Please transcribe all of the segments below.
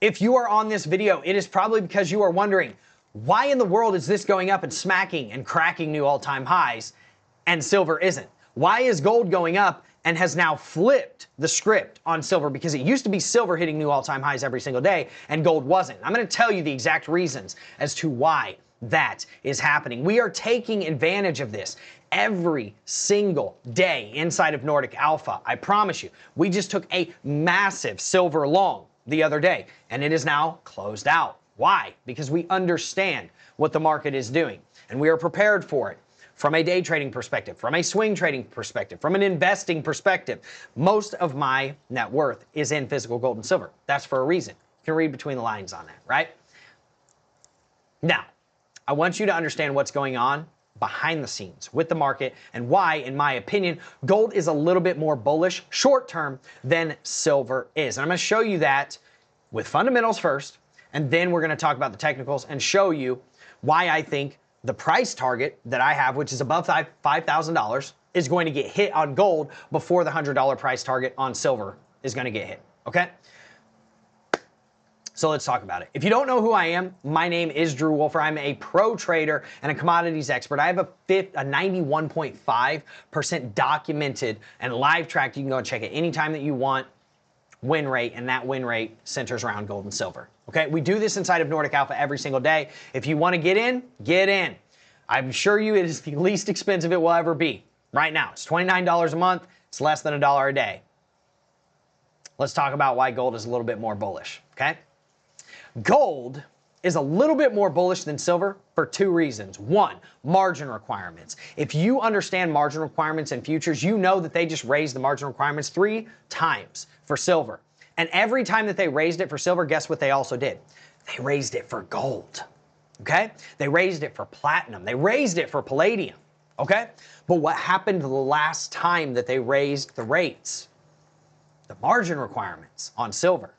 If you are on this video, it is probably because you are wondering, why in the world is this going up and smacking and cracking new all-time highs and silver isn't? Why is gold going up and has now flipped the script on silver? Because it used to be silver hitting new all-time highs every single day and gold wasn't. I'm going to tell you the exact reasons as to why that is happening. We are taking advantage of this every single day inside of Nordic Alpha. I promise you. We just took a massive silver long the other day and it is now closed out. Why? Because we understand what the market is doing and we are prepared for it. From a day trading perspective, from a swing trading perspective, from an investing perspective, most of my net worth is in physical gold and silver. That's for a reason. You can read between the lines on that, right? Now, I want you to understand what's going on behind the scenes with the market and why, in my opinion, gold is a little bit more bullish short term than silver is. And I'm going to show you that with fundamentals first, and then we're going to talk about the technicals and show you why I think the price target that I have, which is above $5,000, is going to get hit on gold before the $100 price target on silver is going to get hit, okay? So let's talk about it. If you don't know who I am, my name is Drew Wolfer. I'm a pro trader and a commodities expert. I have a 91.5% documented and live tracked. You can go and check it anytime that you want win rate, and that win rate centers around gold and silver. Okay, we do this inside of Nordic Alpha every single day. If you want to get in, get in. I'm sure you it is the least expensive it will ever be. Right now, it's $29 a month. It's less than $1 a day. Let's talk about why gold is a little bit more bullish, okay? Gold is a little bit more bullish than silver for two reasons. One, margin requirements. If you understand margin requirements in futures, you know that they just raised the margin requirements 3 times for silver. And every time that they raised it for silver, guess what they also did? They raised it for gold, okay? They raised it for platinum. They raised it for palladium, okay? But what happened the last time that they raised the rates? The margin requirements on silver.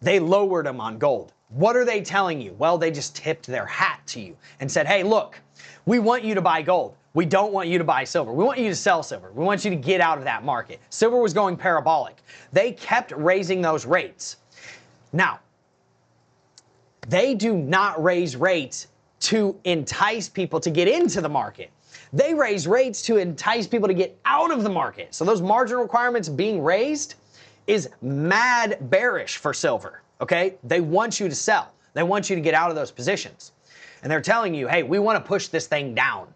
They lowered them on gold. What are they telling you? Well, they just tipped their hat to you and said, hey, look, we want you to buy gold. We don't want you to buy silver. We want you to sell silver. We want you to get out of that market. Silver was going parabolic. They kept raising those rates. Now, they do not raise rates to entice people to get into the market. They raise rates to entice people to get out of the market. So those margin requirements being raised is mad bearish for silver, okay? They want you to sell. They want you to get out of those positions. And they're telling you, hey, we want to push this thing down.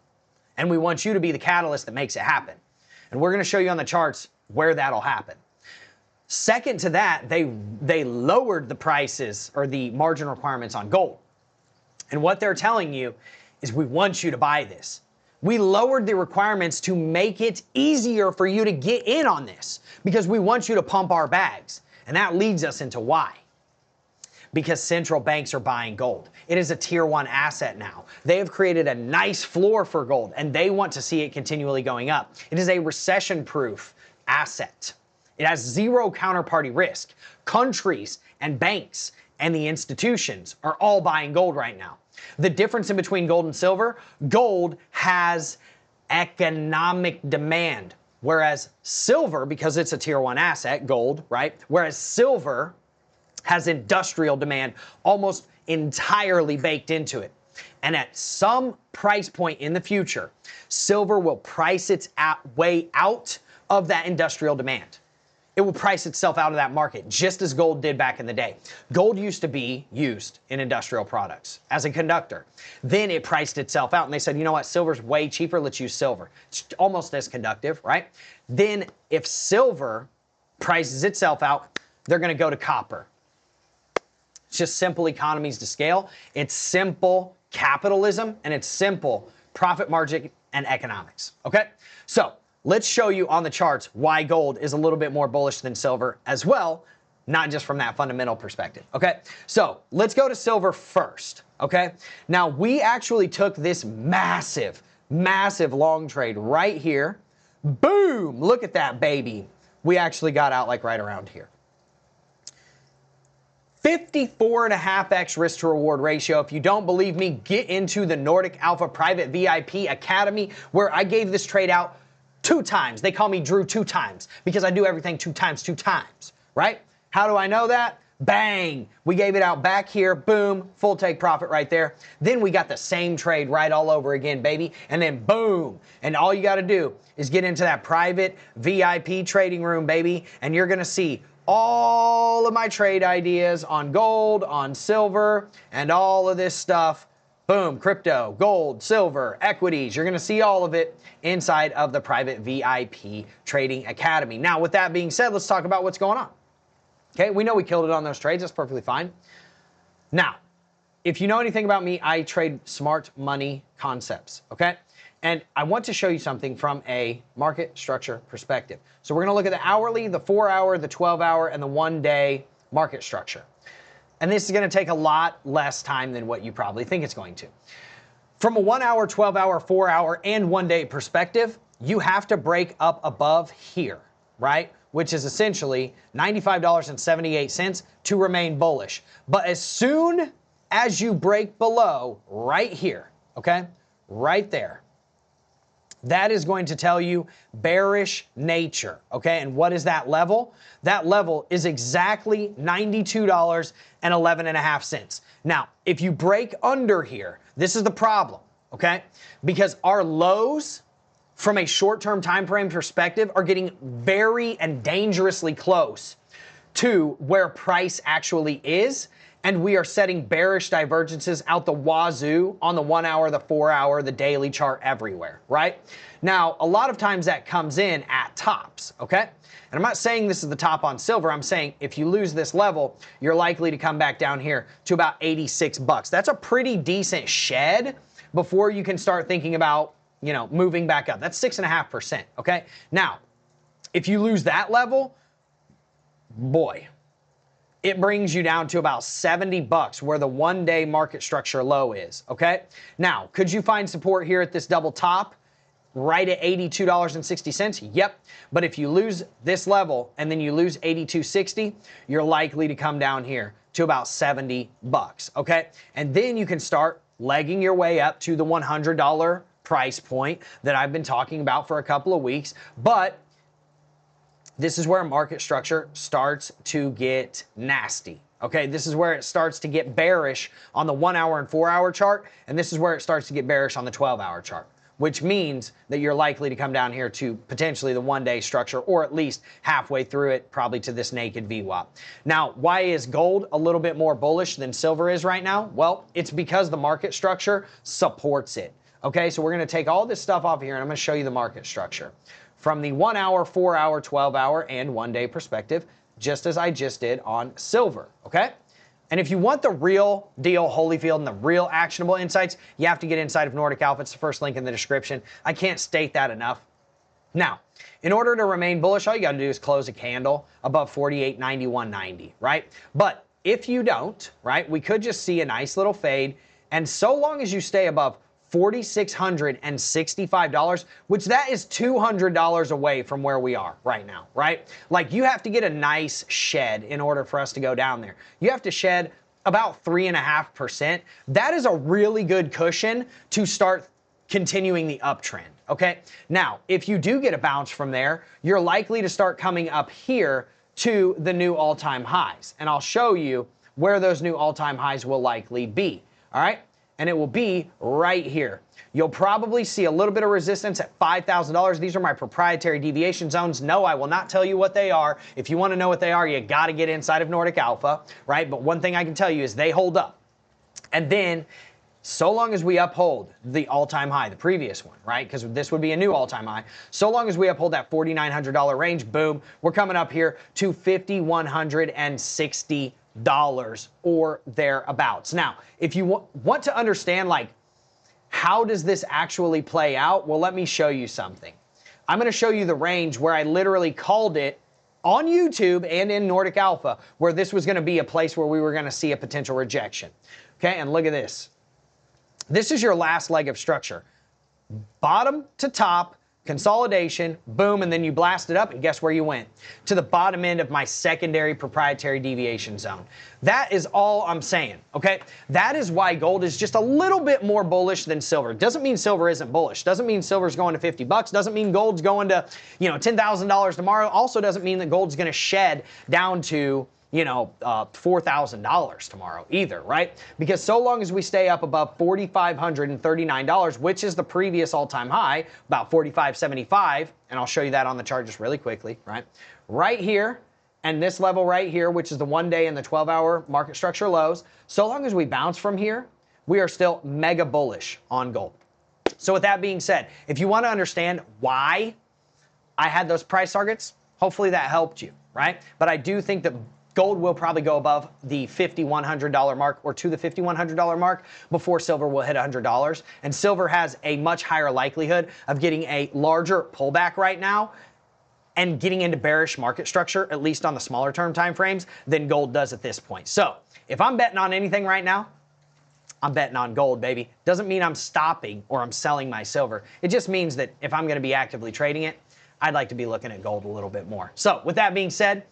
And we want you to be the catalyst that makes it happen. And we're going to show you on the charts where that'll happen. Second to that, they lowered the prices or the margin requirements on gold. And what they're telling you is we want you to buy this. We lowered the requirements to make it easier for you to get in on this because we want you to pump our bags. And that leads us into why. Because central banks are buying gold. It is a tier 1 asset now. They have created a nice floor for gold and they want to see it continually going up. It is a recession-proof asset. It has zero counterparty risk. Countries and banks and the institutions are all buying gold right now. The difference in between gold and silver, gold has economic demand, whereas silver, because it's a tier 1 asset, gold, right? Whereas silver has industrial demand almost entirely baked into it. And at some price point in the future, silver will price its way out of that industrial demand. It will price itself out of that market, just as gold did back in the day. Gold used to be used in industrial products as a conductor. Then it priced itself out and they said, you know what, silver's way cheaper, let's use silver. It's almost as conductive, right? Then if silver prices itself out, they're gonna go to copper. It's just simple economies to scale. It's simple capitalism and it's simple profit margin and economics, okay? So let's show you on the charts why gold is a little bit more bullish than silver as well, not just from that fundamental perspective, okay? So let's go to silver first, okay? Now we actually took this massive, massive long trade right here. Boom, look at that baby. We actually got out like right around here. 54.5x risk to reward ratio. If you don't believe me, get into the Nordic Alpha Private VIP Academy where I gave this trade out 2 times. They call me Drew 2 times because I do everything 2 times, right? How do I know that? Bang! We gave it out back here, boom, full take profit right there. Then we got the same trade right all over again, baby, and then boom. And all you got to do is get into that private VIP trading room, baby, and you're going to see all of my trade ideas on gold, on silver, and all of this stuff. Boom, crypto, gold, silver, equities. You're going to see all of it inside of the private VIP Trading Academy. Now, with that being said, let's talk about what's going on. Okay, we know we killed it on those trades. That's perfectly fine. Now, if you know anything about me, I trade smart money concepts, okay? And I want to show you something from a market structure perspective. So we're going to look at the hourly, the 4-hour, the 12-hour, and the 1-day market structure. And this is going to take a lot less time than what you probably think it's going to. From a 1-hour, 12-hour, 4-hour, and 1-day perspective, you have to break up above here, right? Which is essentially $95.78 to remain bullish. But as soon as you break below right here, okay, right there, that is going to tell you bearish nature, okay? And what is that level? That level is exactly $92.11. Now, if you break under here, this is the problem, okay? Because our lows from a short-term time frame perspective are getting very and dangerously close to where price actually is, and we are setting bearish divergences out the wazoo on the 1-hour, the 4-hour, the daily chart, everywhere, right? Now, a lot of times that comes in at tops, okay? And I'm not saying this is the top on silver. I'm saying if you lose this level, you're likely to come back down here to about 86 bucks. That's a pretty decent shed before you can start thinking about, you know, moving back up. That's 6.5%, okay? Now, if you lose that level, boy, it brings you down to about 70 bucks where the 1-day market structure low is, okay? Now, could you find support here at this double top right at $82.60? Yep. But if you lose this level and then you lose $82.60, you're likely to come down here to about 70 bucks, okay? And then you can start legging your way up to the $100 price point that I've been talking about for a couple of weeks. But this is where market structure starts to get nasty. Okay, this is where it starts to get bearish on the 1-hour and 4-hour chart, and this is where it starts to get bearish on the 12-hour chart, which means that you're likely to come down here to potentially the 1-day structure, or at least halfway through it, probably to this naked VWAP. Now, why is gold a little bit more bullish than silver is right now? Well, it's because the market structure supports it. Okay, so we're going to take all this stuff off here, and I'm going to show you the market structure from the 1-hour, 4-hour, 12-hour, and 1-day perspective, just as I just did on silver, okay? And if you want the real deal Holyfield and the real actionable insights, you have to get inside of Nordic Alpha. It's the first link in the description. I can't state that enough. Now, in order to remain bullish, all you got to do is close a candle above 48.91.90, right? But if you don't, right, we could just see a nice little fade, and so long as you stay above $4,665, which that is $200 away from where we are right now, right? Like, you have to get a nice shed in order for us to go down there. You have to shed about 3.5%. That is a really good cushion to start continuing the uptrend, okay? Now, if you do get a bounce from there, you're likely to start coming up here to the new all-time highs. And I'll show you where those new all-time highs will likely be, all right? And it will be right here. You'll probably see a little bit of resistance at $5,000. These are my proprietary deviation zones. No, I will not tell you what they are. If you want to know what they are, you got to get inside of Nordic Alpha, right? But one thing I can tell you is they hold up. And then, so long as we uphold the all-time high, the previous one, right? Because this would be a new all-time high. So long as we uphold that $4,900 range, boom, we're coming up here to $5,160 or thereabouts. Now, if you want to understand, like, how does this actually play out? Well, let me show you something. I'm going to show you the range where I literally called it on YouTube and in Nordic Alpha, where this was going to be a place where we were going to see a potential rejection. Okay, and look at this. This is your last leg of structure. Bottom to top, consolidation, boom, and then you blast it up, and guess where you went? To the bottom end of my secondary proprietary deviation zone. That is all I'm saying, okay? That is why gold is just a little bit more bullish than silver. Doesn't mean silver isn't bullish. Doesn't mean silver's going to 50 bucks. Doesn't mean gold's going to, $10,000 tomorrow. Also doesn't mean that gold's going to shed down to, $4,000 tomorrow either, right? Because so long as we stay up above $4,539, which is the previous all-time high, about $4,575, and I'll show you that on the chart just really quickly, right? Right here, and this level right here, which is the 1-day and the 12-hour market structure lows, so long as we bounce from here, we are still mega bullish on gold. So with that being said, if you want to understand why I had those price targets, hopefully that helped you, right? But I do think that gold will probably go above the $5,100 mark or to the $5,100 mark before silver will hit $100. And silver has a much higher likelihood of getting a larger pullback right now and getting into bearish market structure, at least on the smaller term time frames, than gold does at this point. So if I'm betting on anything right now, I'm betting on gold, baby. Doesn't mean I'm stopping or I'm selling my silver. It just means that if I'm going to be actively trading it, I'd like to be looking at gold a little bit more. So with that being said,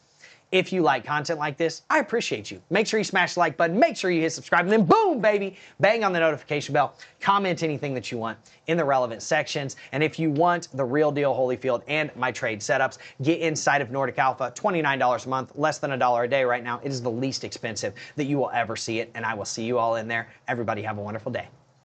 if you like content like this, I appreciate you. Make sure you smash the like button, make sure you hit subscribe, and then boom, baby, bang on the notification bell. Comment anything that you want in the relevant sections. And if you want the real deal Holyfield and my trade setups, get inside of Nordic Alpha, $29 a month, less than $1 a day right now. It is the least expensive that you will ever see it, and I will see you all in there. Everybody have a wonderful day.